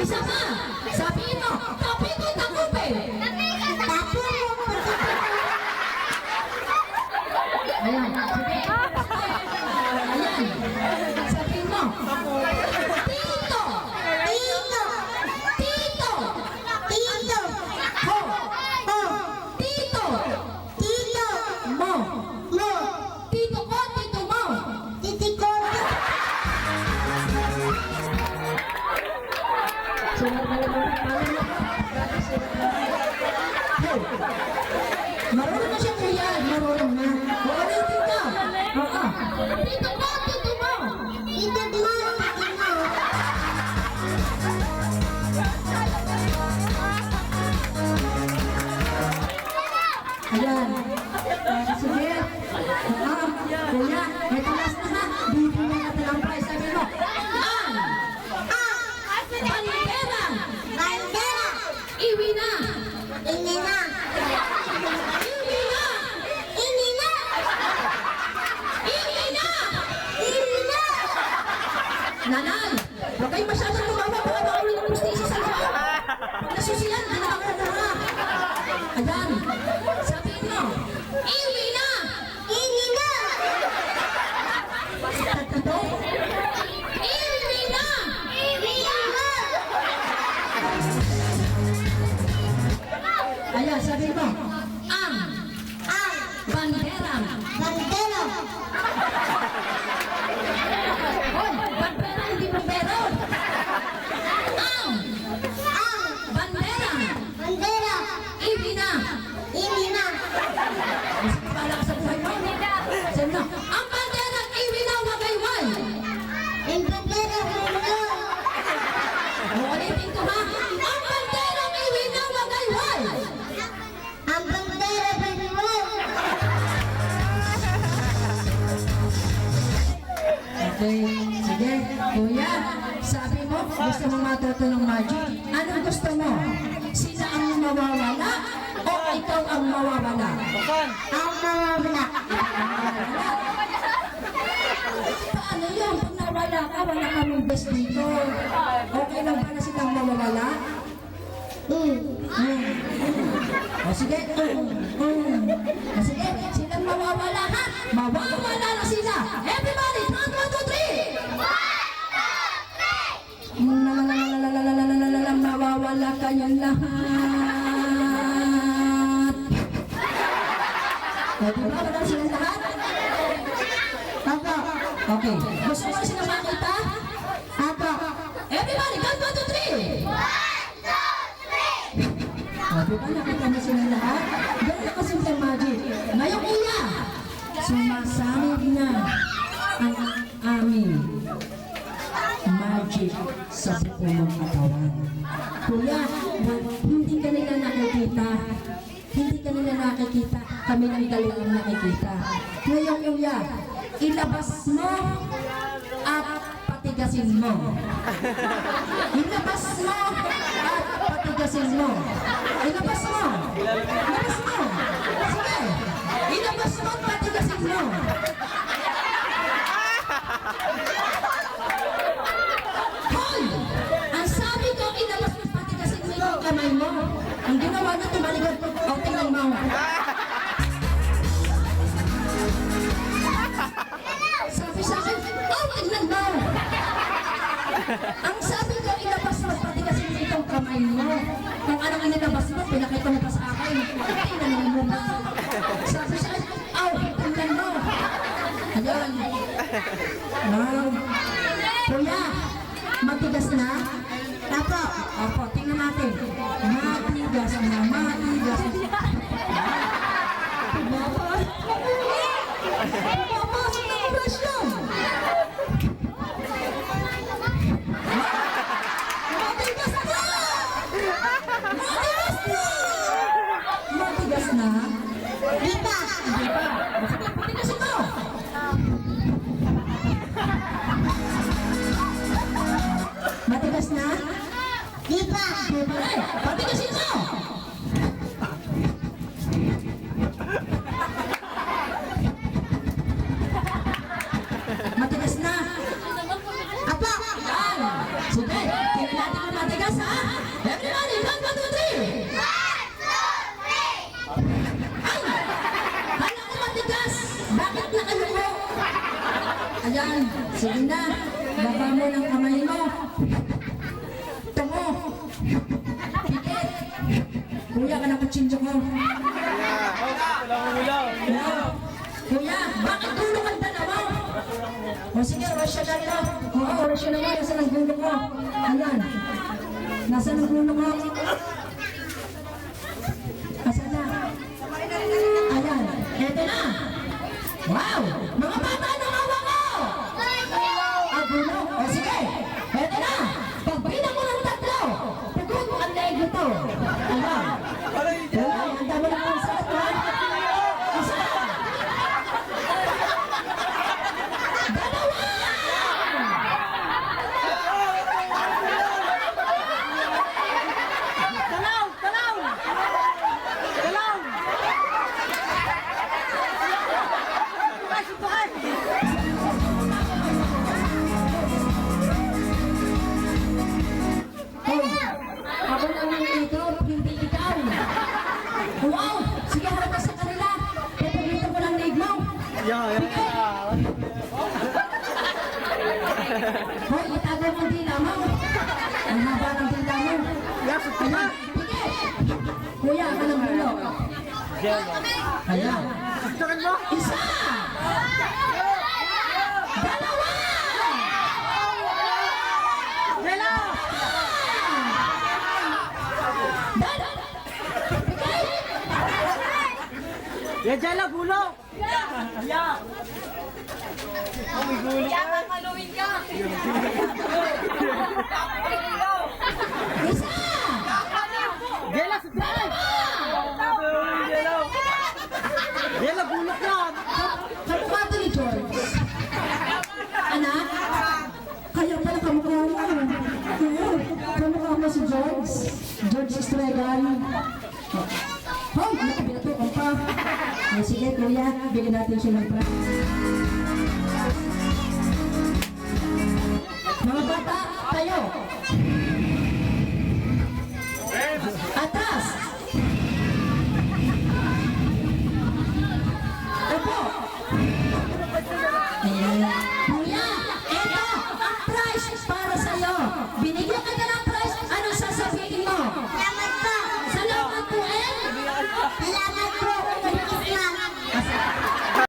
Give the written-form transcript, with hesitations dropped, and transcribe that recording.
Isa pa! Sabihin mo, tabi ko takupe! Ayan, sige. Ayan. Sabihin mo, Tito! Tito! Tito! Tito! Ho! Ho! Tito! Tito! Mo! Mo! Tito ko, tito mo! Titiko! Marunong na siya kuya, marunong na. Ulitin ka. Oo. Tito ko, tito mo! Tito mo! Tito mo! Ayan. Sige. Kuya, may talas na ha. Bibigyan natin ang prize. Sabi mo, bandera! Bandera! Iwi na! Ini na! Iwi na! Ini na! Iwi na! Ini na! Nanay, huwag kayo masyadong lumawa. Baka makaulit ng pustiso sa loob. Nasusiyan, dinakakuha. Ayan. Sabihin mo, iwi na! Ini na! Tatlo. Iwi na! Ini na! Ayan, sabihin mo, ang Ang bandera. bandera! Hoy, bandera, hindi bandero. Ang Ang bandera. bandera! Iwi na! Ini na! Para sa buhay mo. Sabi mo, ang bandera, iwi na, wagayway. Ang bandera! Bandera! Ulitin ko ha. Ang bandera, iwi na, wagayway. Ang bandera! Bandera! Okay, sige. Kuya, sabi mo, gusto mo matuto ng magic. Anong gusto mo? Sila ang mawawala o ikaw ang mawawala? Ang mawawala! Paano yun? Pag nawala ka, wala kaming best dito. Okay lang ba na silang mawawala? O sige. O sige, silang mawawala ha? Mawawala na sila. Everybody, count 1, 2, 3. Mawawala kayong lahat. O diba, wala silang lahat? Papa! Okay. Gusto mo sila makita? Papa! Everybody, count 1, 2, 3. O diba, nakita mo sila lahat? Ganun na kasi sa magic. Ngayon, kuya, sumasanib na ang aming magic sa buong katawan. Kuya, hindi ka nila nakikita. Hindi ka nila nakikita. Kami ng dalawang nakikita. Ngayon, kuya, ilabas mo at patigasin mo. Ilabas mo at patigasin mo. Ilabas mo. Ilabas mo. Sige. Ilabas mo at patigasin mo. Hoy! Ang sabi ko, ilabas mo at patigasin mo yung kamay mo. Ang ginawa na tumaligod. O, tingnan mo. Sabi sa akin, oh, tingnan mo. Ang sabi ko, ilabas mo at patigasin mo itong kamay mo. Kung anong inilabas mo, pinakita mo pa sa akin. Tingnan mo ba? Sabi sa akin, oh, tingnan mo. Ayan. Wow. Kuya, matigas na? Papa! Opo, tingnan natin. Matigas na, matigas na. Papasok na ang presyon. Matigas na! Matigas na! Matigas na? Di ba? Hindi pa. Sige, patigasin mo. Matigas na? Di ba? Di pa rin. Patigasin mo. Matigas na. Apa! Ah, Sige na, baba mo ng kamay mo. Tungo. Pikit. Kuya ka ng kutsinyo ko. Kuya, bakit tulong ang dalawa? O sige, rasyonal na. Oo, rasyonal na. Nasaan ang gulo ko? Ayan. Nasaan ang gulo ko? Nasaan na? Ayan. Eto na. Wow! Mga bata, nangawa ko! Ah, gulo. O sige. Eto na. Pagbilang mo ng tatlo. Pagod mo ang leg ito. Ayan. Ayan, ang dami na kong sakit ha. Isa. Ako naman ito, hindi ikaw. Wow! Sige, harap ka sa kanila. Pagpagito ko ng leg mo. Hoy, itago mo ang dila mo. Ang haba ng dila mo. Ayan, sige. Kuya, ako ng gulo. Ayan. Isa! Dalawa! Ya jala gulo. Ya. Isa! Jala sudah. Jala gulo yan. Kamukha to ni George. Anak? Kaya pala kamukha mo. Oo, kamukha mo si George. George Estregan. Oh, ano binatukan pa? Ay, sige, kuya, bigyan natin siya ng prize. Mga bata, tayo. Atas. Opo. Ayan. Kuya, eto ang prize para sa'yo. Binigyan ka na ng prize. Anong sasabihin mo? Salamat po. Salamat po, eh. Salamat